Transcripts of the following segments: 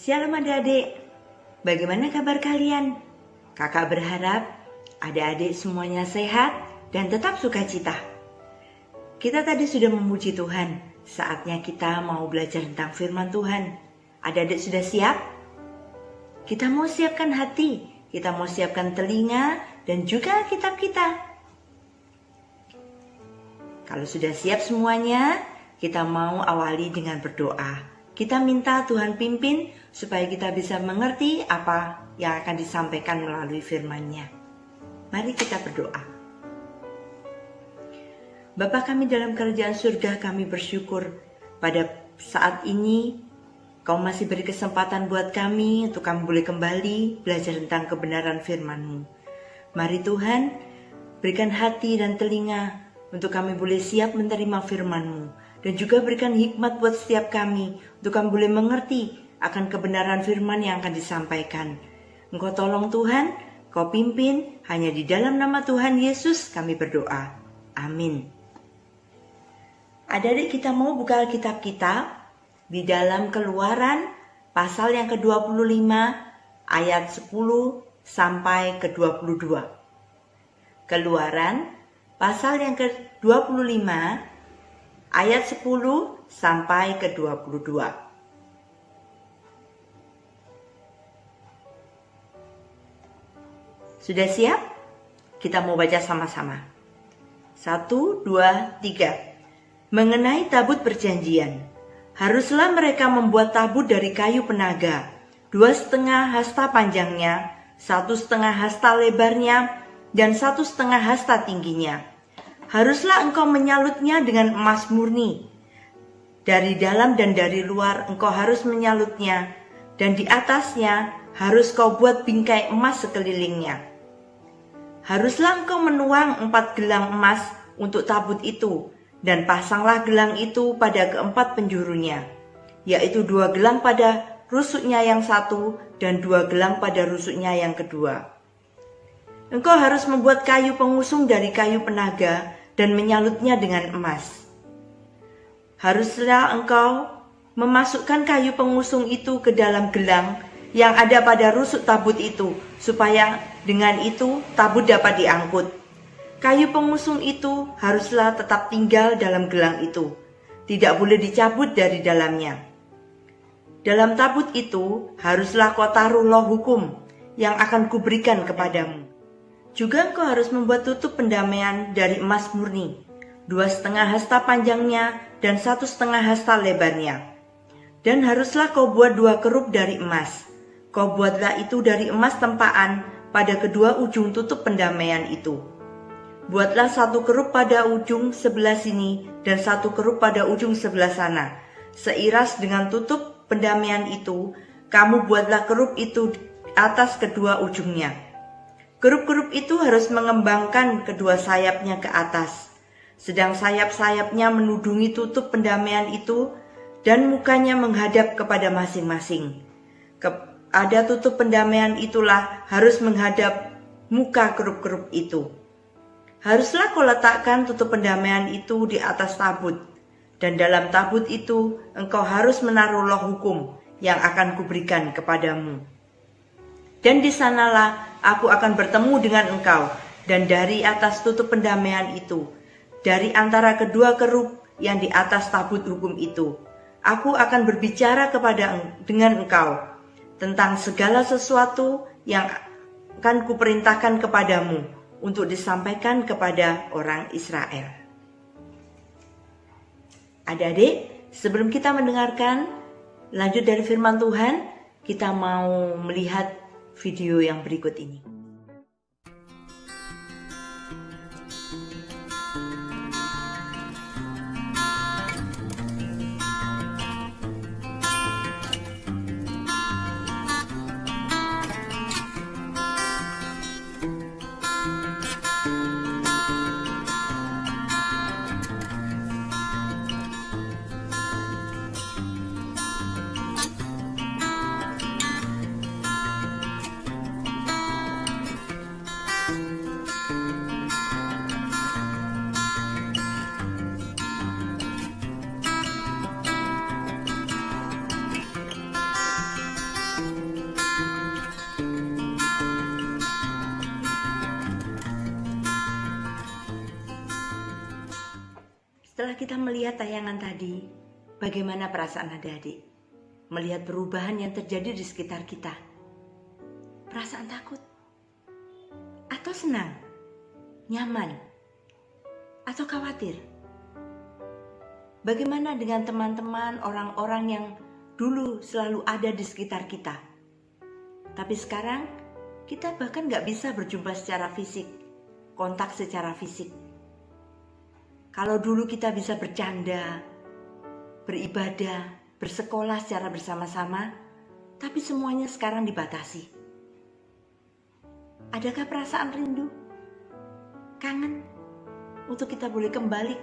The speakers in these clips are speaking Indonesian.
Shalom adik-adik, bagaimana kabar kalian? Kakak berharap adik-adik semuanya sehat dan tetap sukacita. Kita tadi sudah memuji Tuhan, saatnya kita mau belajar tentang firman Tuhan. Adik-adik sudah siap? Kita mau siapkan hati, kita mau siapkan telinga dan juga kitab kita. Kalau sudah siap semuanya, kita mau awali dengan berdoa. Kita minta Tuhan pimpin supaya kita bisa mengerti apa yang akan disampaikan melalui firman-Nya. Mari kita berdoa. Bapa kami dalam kerajaan surga, kami bersyukur pada saat ini Kau masih beri kesempatan buat kami untuk kami boleh kembali belajar tentang kebenaran firman-Mu. Mari Tuhan, berikan hati dan telinga untuk kami boleh siap menerima firman-Mu. Dan juga berikan hikmat buat setiap kami, untuk kami boleh mengerti akan kebenaran firman yang akan disampaikan. Engkau tolong Tuhan, Kau pimpin, hanya di dalam nama Tuhan Yesus kami berdoa. Amin. Adik-adik, kita mau buka Alkitab kita di dalam Keluaran pasal yang ke-25 ayat 10 sampai ke-22. Keluaran pasal yang ke-25 ayat 10 sampai ke-22. Sudah siap? Kita mau baca sama-sama. 1, 2, 3. Mengenai tabut perjanjian, haruslah mereka membuat tabut dari kayu penaga, 2,5 hasta panjangnya, 1,5 hasta lebarnya, dan 1,5 hasta tingginya. Haruslah engkau menyalutnya dengan emas murni. Dari dalam dan dari luar engkau harus menyalutnya, dan di atasnya harus kau buat bingkai emas sekelilingnya. Haruslah engkau menuang 4 gelang emas untuk tabut itu, dan pasanglah gelang itu pada keempat penjurunya, yaitu 2 gelang pada rusuknya yang satu, dan 2 gelang pada rusuknya yang kedua. Engkau harus membuat kayu pengusung dari kayu penaga, dan menyalutnya dengan emas. Haruslah engkau memasukkan kayu pengusung itu ke dalam gelang yang ada pada rusuk tabut itu, supaya dengan itu tabut dapat diangkut. Kayu pengusung itu haruslah tetap tinggal dalam gelang itu, tidak boleh dicabut dari dalamnya. Dalam tabut itu haruslah kau taruh loh hukum yang akan kuberikan kepadamu. Juga engkau harus membuat tutup pendamaian dari emas murni, 2,5 hasta panjangnya dan 1,5 hasta lebarnya. Dan haruslah kau buat 2 kerup dari emas. Kau buatlah itu dari emas tempaan pada kedua ujung tutup pendamaian itu. Buatlah 1 kerup pada ujung sebelah sini dan 1 kerup pada ujung sebelah sana. Seiras dengan tutup pendamaian itu, kamu buatlah kerup itu di atas kedua ujungnya. Kerup-kerup itu harus mengembangkan kedua sayapnya ke atas, sedang sayap-sayapnya menudungi tutup pendamaian itu dan mukanya menghadap kepada masing-masing. Ada tutup pendamaian itulah harus menghadap muka kerup-kerup itu. Haruslah kau letakkan tutup pendamaian itu di atas tabut, dan dalam tabut itu engkau harus menaruh loh hukum yang akan kuberikan kepadamu. Dan di sanalah aku akan bertemu dengan engkau, dan dari atas tutup pendamaian itu, dari antara kedua kerup yang di atas tabut hukum itu, aku akan berbicara dengan engkau tentang segala sesuatu yang akan kuperintahkan kepadamu untuk disampaikan kepada orang Israel. Adik-adik, sebelum kita mendengarkan lanjut dari firman Tuhan, kita mau melihat video yang berikut ini. Setelah kita melihat tayangan tadi, bagaimana perasaan adik-adik? Melihat perubahan yang terjadi di sekitar kita. Perasaan takut? Atau senang? Nyaman? Atau khawatir? Bagaimana dengan teman-teman, orang-orang yang dulu selalu ada di sekitar kita? Tapi sekarang kita bahkan gak bisa berjumpa secara fisik, kontak secara fisik. Kalau dulu kita bisa bercanda, beribadah, bersekolah secara bersama-sama, tapi semuanya sekarang dibatasi. Adakah perasaan rindu, kangen, untuk kita boleh kembali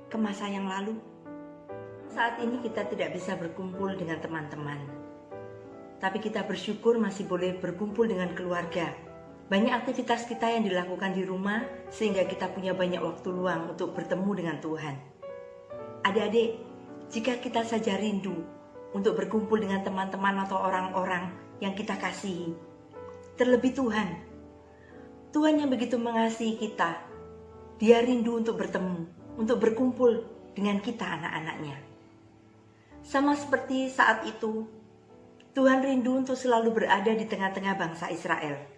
ke masa yang lalu? Saat ini kita tidak bisa berkumpul dengan teman-teman, tapi kita bersyukur masih boleh berkumpul dengan keluarga. Banyak aktivitas kita yang dilakukan di rumah sehingga kita punya banyak waktu luang untuk bertemu dengan Tuhan. Adik-adik, jika kita saja rindu untuk berkumpul dengan teman-teman atau orang-orang yang kita kasihi, terlebih Tuhan yang begitu mengasihi kita, Dia rindu untuk bertemu, untuk berkumpul dengan kita anak-anaknya. Sama seperti saat itu, Tuhan rindu untuk selalu berada di tengah-tengah bangsa Israel.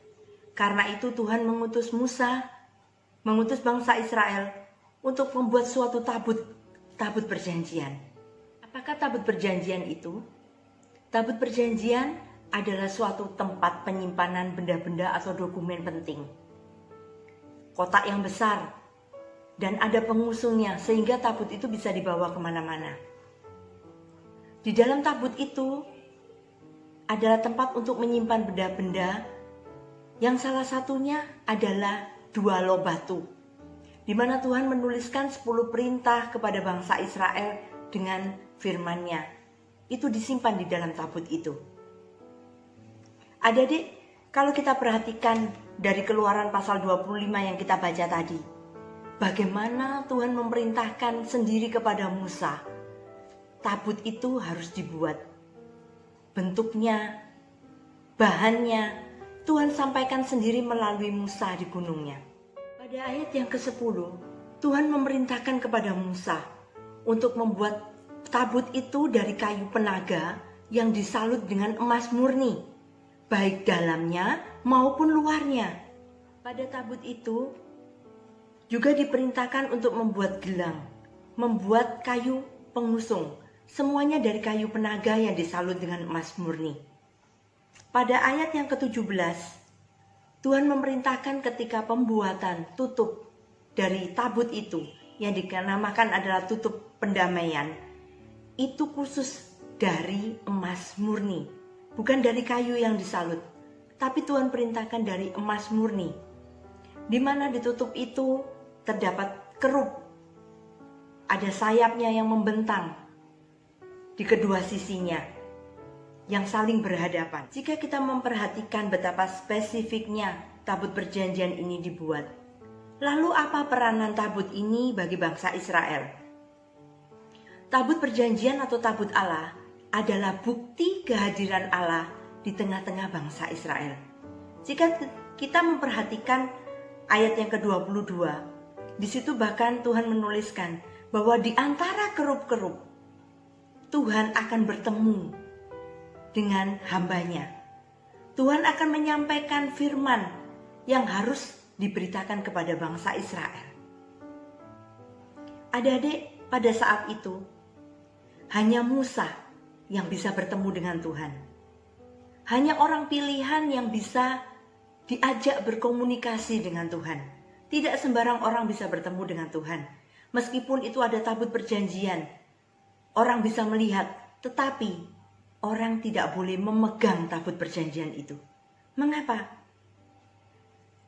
Karena itu Tuhan mengutus Musa, mengutus bangsa Israel untuk membuat suatu tabut perjanjian. Apakah tabut perjanjian itu? Tabut perjanjian adalah suatu tempat penyimpanan benda-benda atau dokumen penting. Kotak yang besar, dan ada pengusungnya sehingga tabut itu bisa dibawa kemana-mana. Di dalam tabut itu adalah tempat untuk menyimpan benda-benda yang salah satunya adalah 2 loh batu, di mana Tuhan menuliskan 10 perintah kepada bangsa Israel dengan firman-Nya. Itu disimpan di dalam tabut itu. Adik-adik, kalau kita perhatikan dari Keluaran pasal 25 yang kita baca tadi, bagaimana Tuhan memerintahkan sendiri kepada Musa, tabut itu harus dibuat. Bentuknya, bahannya, Tuhan sampaikan sendiri melalui Musa di gunungnya. Pada ayat yang ke-10, Tuhan memerintahkan kepada Musa untuk membuat tabut itu dari kayu penaga yang disalut dengan emas murni, baik dalamnya maupun luarnya. Pada tabut itu juga diperintahkan untuk membuat gelang, membuat kayu pengusung, semuanya dari kayu penaga yang disalut dengan emas murni. Pada ayat yang ke-17, Tuhan memerintahkan ketika pembuatan tutup dari tabut itu, yang dinamakan adalah tutup pendamaian, itu khusus dari emas murni, bukan dari kayu yang disalut, tapi Tuhan perintahkan dari emas murni, di mana ditutup itu terdapat kerup, ada sayapnya yang membentang di kedua sisinya yang saling berhadapan. Jika kita memperhatikan betapa spesifiknya tabut perjanjian ini dibuat, lalu apa peranan tabut ini bagi bangsa Israel? Tabut perjanjian atau tabut Allah adalah bukti kehadiran Allah di tengah-tengah bangsa Israel. Jika kita memperhatikan ayat yang ke-22, di situ bahkan Tuhan menuliskan bahwa di antara kerup-kerup Tuhan akan bertemu dengan hambanya. Tuhan akan menyampaikan firman yang harus diberitakan kepada bangsa Israel. Adik-adik, pada saat itu hanya Musa yang bisa bertemu dengan Tuhan. Hanya orang pilihan yang bisa diajak berkomunikasi dengan Tuhan. Tidak sembarang orang bisa bertemu dengan Tuhan. Meskipun itu ada tabut perjanjian, orang bisa melihat, tetapi orang tidak boleh memegang tabut perjanjian itu. Mengapa?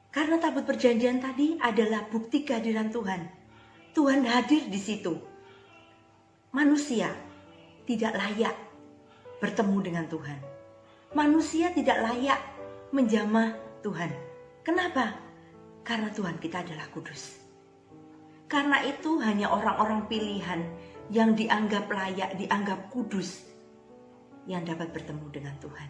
Karena tabut perjanjian tadi adalah bukti kehadiran Tuhan. Tuhan hadir di situ. Manusia tidak layak bertemu dengan Tuhan. Manusia tidak layak menjamah Tuhan. Kenapa? Karena Tuhan kita adalah kudus. Karena itu hanya orang-orang pilihan yang dianggap layak, dianggap kudus, yang dapat bertemu dengan Tuhan.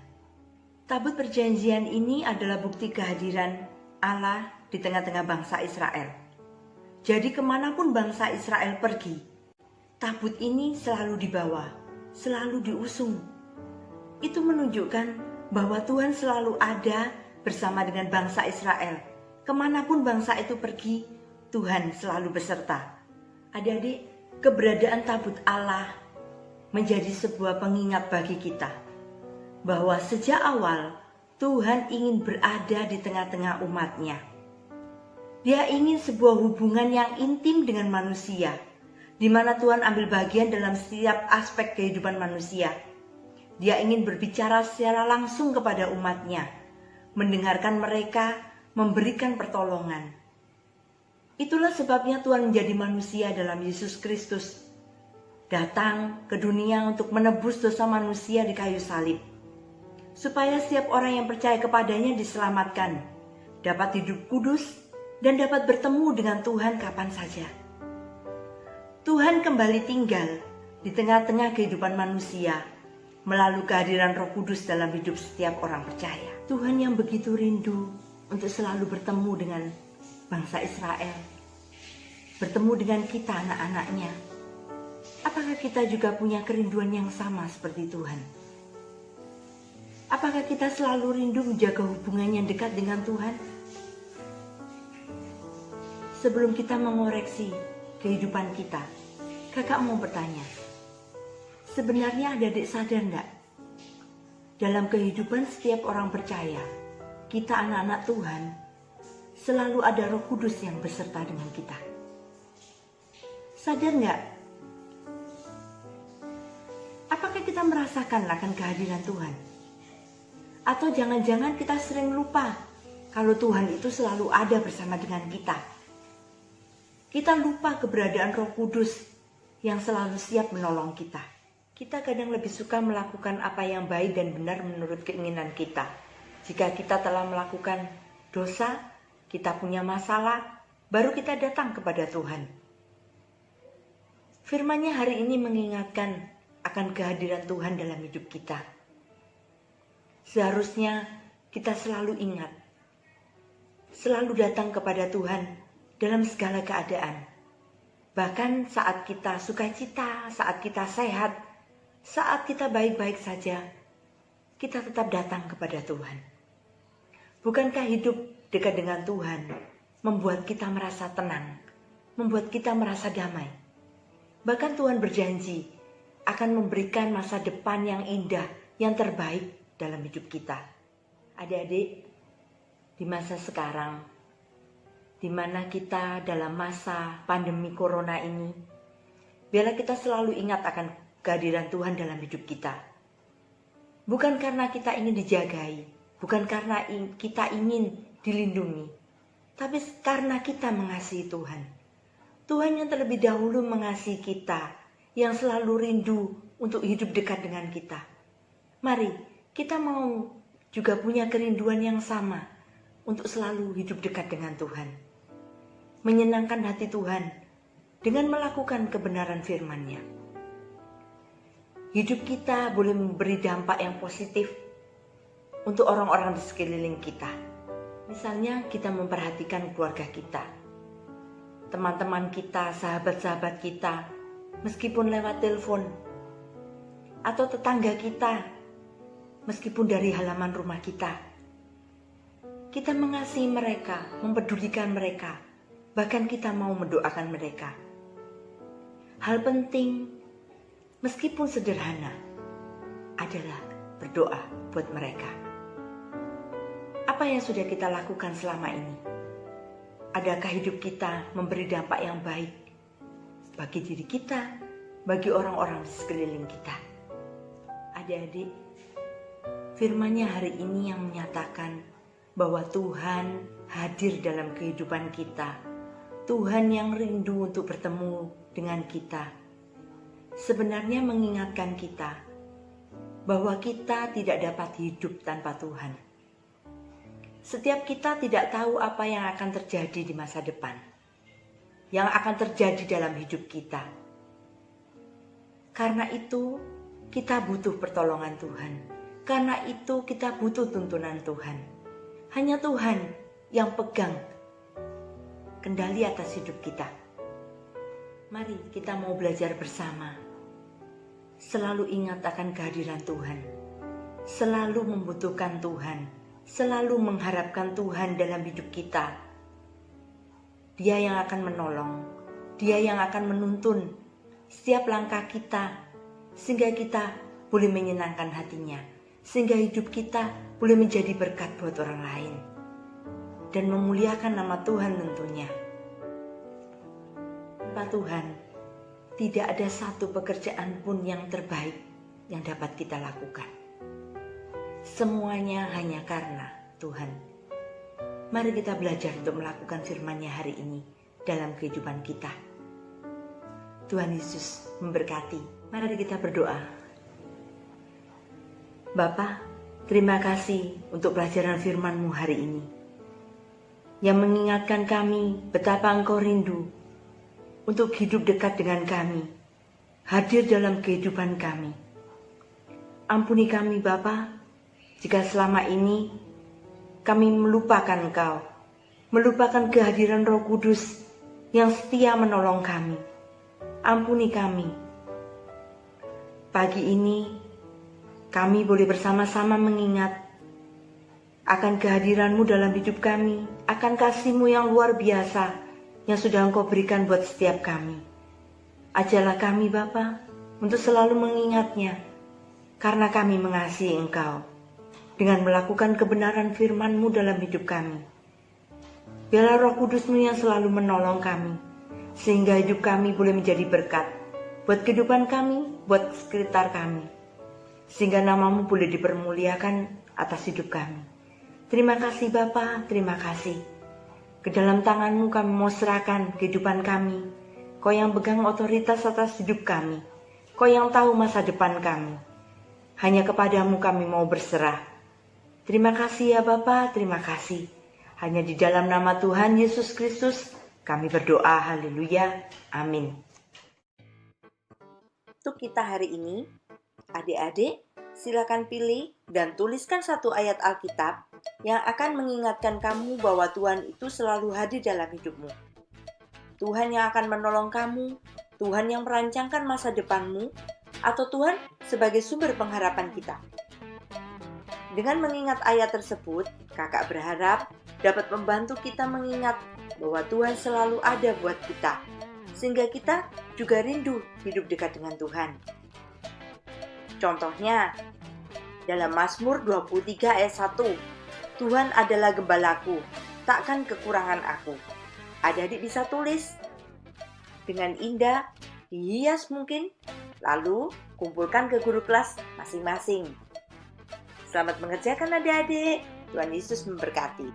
Tabut perjanjian ini adalah bukti kehadiran Allah di tengah-tengah bangsa Israel. Jadi kemanapun bangsa Israel pergi, tabut ini selalu dibawa, selalu diusung. Itu menunjukkan bahwa Tuhan selalu ada bersama dengan bangsa Israel. Kemanapun bangsa itu pergi, Tuhan selalu beserta. Adik-adik, keberadaan tabut Allah menjadi sebuah pengingat bagi kita bahwa sejak awal Tuhan ingin berada di tengah-tengah umatnya. Dia ingin sebuah hubungan yang intim dengan manusia, di mana Tuhan ambil bagian dalam setiap aspek kehidupan manusia. Dia ingin berbicara secara langsung kepada umatnya, mendengarkan mereka, memberikan pertolongan. Itulah sebabnya Tuhan menjadi manusia dalam Yesus Kristus, datang ke dunia untuk menebus dosa manusia di kayu salib, supaya setiap orang yang percaya kepadanya diselamatkan, dapat hidup kudus, dan dapat bertemu dengan Tuhan kapan saja. Tuhan kembali tinggal di tengah-tengah kehidupan manusia melalui kehadiran Roh Kudus dalam hidup setiap orang percaya. Tuhan yang begitu rindu untuk selalu bertemu dengan bangsa Israel, bertemu dengan kita anak-anaknya. Apakah kita juga punya kerinduan yang sama seperti Tuhan? Apakah kita selalu rindu menjaga hubungan yang dekat dengan Tuhan? Sebelum kita mengoreksi kehidupan kita, kakak mau bertanya, sebenarnya adik-adik sadar enggak? Dalam kehidupan setiap orang percaya, kita anak-anak Tuhan, selalu ada Roh Kudus yang beserta dengan kita. Sadar enggak? Apakah kita merasakan akan kehadiran Tuhan? Atau jangan-jangan kita sering lupa kalau Tuhan itu selalu ada bersama dengan kita. Kita lupa keberadaan Roh Kudus yang selalu siap menolong kita. Kita kadang lebih suka melakukan apa yang baik dan benar menurut keinginan kita. Jika kita telah melakukan dosa, kita punya masalah, baru kita datang kepada Tuhan. Firman-Nya hari ini mengingatkan akan kehadiran Tuhan dalam hidup kita. Seharusnya kita selalu ingat, selalu datang kepada Tuhan dalam segala keadaan. Bahkan saat kita sukacita, saat kita sehat, saat kita baik-baik saja, kita tetap datang kepada Tuhan. Bukankah hidup dekat dengan Tuhan membuat kita merasa tenang, membuat kita merasa damai? Bahkan Tuhan berjanji akan memberikan masa depan yang indah, yang terbaik dalam hidup kita. Adik-adik, di masa sekarang, di mana kita dalam masa pandemi corona ini, biarlah kita selalu ingat akan kehadiran Tuhan dalam hidup kita. Bukan karena kita ingin dijagai, bukan karena kita ingin dilindungi, tapi karena kita mengasihi Tuhan. Tuhan yang terlebih dahulu mengasihi kita, yang selalu rindu untuk hidup dekat dengan kita. Mari kita mau juga punya kerinduan yang sama untuk selalu hidup dekat dengan Tuhan, menyenangkan hati Tuhan dengan melakukan kebenaran firman-Nya. Hidup kita boleh memberi dampak yang positif untuk orang-orang di sekeliling kita. Misalnya kita memperhatikan keluarga kita, teman-teman kita, sahabat-sahabat kita, meskipun lewat telepon, atau tetangga kita, meskipun dari halaman rumah kita. Kita mengasihi mereka, mempedulikan mereka, bahkan kita mau mendoakan mereka. Hal penting, meskipun sederhana, adalah berdoa buat mereka. Apa yang sudah kita lakukan selama ini? Adakah hidup kita memberi dampak yang baik bagi diri kita, bagi orang-orang di sekeliling kita? Adik-adik, firman-Nya hari ini yang menyatakan bahwa Tuhan hadir dalam kehidupan kita. Tuhan yang rindu untuk bertemu dengan kita. Sebenarnya mengingatkan kita bahwa kita tidak dapat hidup tanpa Tuhan. Setiap kita tidak tahu apa yang akan terjadi di masa depan, yang akan terjadi dalam hidup kita. Karena itu, kita butuh pertolongan Tuhan. Karena itu, kita butuh tuntunan Tuhan. Hanya Tuhan yang pegang kendali atas hidup kita. Mari kita mau belajar bersama. Selalu ingat akan kehadiran Tuhan. Selalu membutuhkan Tuhan. Selalu mengharapkan Tuhan dalam hidup kita. Dia yang akan menolong. Dia yang akan menuntun setiap langkah kita. Sehingga kita boleh menyenangkan hatinya. Sehingga hidup kita boleh menjadi berkat buat orang lain. Dan memuliakan nama Tuhan tentunya. Pak Tuhan, tidak ada satu pekerjaan pun yang terbaik yang dapat kita lakukan. Semuanya hanya karena Tuhan. Mari kita belajar untuk melakukan firman-Nya hari ini dalam kehidupan kita. Tuhan Yesus memberkati. Mari kita berdoa. Bapa, terima kasih untuk pelajaran firman-Mu hari ini, yang mengingatkan kami betapa Engkau rindu untuk hidup dekat dengan kami, hadir dalam kehidupan kami. Ampuni kami Bapa, jika selama ini kami melupakan Engkau, melupakan kehadiran Roh Kudus yang setia menolong kami. Ampuni kami. Pagi ini kami boleh bersama-sama mengingat akan kehadiran-Mu dalam hidup kami, akan kasih-Mu yang luar biasa yang sudah Engkau berikan buat setiap kami. Ajarlah kami Bapa untuk selalu mengingatnya, karena kami mengasihi Engkau dengan melakukan kebenaran firman-Mu dalam hidup kami. Biarlah Roh Kudus-Mu yang selalu menolong kami, sehingga hidup kami boleh menjadi berkat buat kehidupan kami, buat sekitar kami, sehingga nama-Mu boleh dipermuliakan atas hidup kami. Terima kasih Bapa, terima kasih. Ke dalam tangan-Mu kami mau serahkan kehidupan kami. Kau yang pegang otoritas atas hidup kami. Kau yang tahu masa depan kami. Hanya kepadamu kami mau berserah. Terima kasih ya Bapa, terima kasih. Hanya di dalam nama Tuhan Yesus Kristus kami berdoa, haleluya, amin. Untuk kita hari ini, adik-adik silakan pilih dan tuliskan satu ayat Alkitab yang akan mengingatkan kamu bahwa Tuhan itu selalu hadir dalam hidupmu. Tuhan yang akan menolong kamu, Tuhan yang merancangkan masa depanmu, atau Tuhan sebagai sumber pengharapan kita. Dengan mengingat ayat tersebut, kakak berharap dapat membantu kita mengingat bahwa Tuhan selalu ada buat kita, sehingga kita juga rindu hidup dekat dengan Tuhan. Contohnya, dalam Mazmur 23 ayat 1, Tuhan adalah gembalaku, takkan kekurangan aku. Adik-adik bisa tulis dengan indah, dihias mungkin, lalu kumpulkan ke guru kelas masing-masing. Selamat mengerjakan adik-adik, Tuhan Yesus memberkati.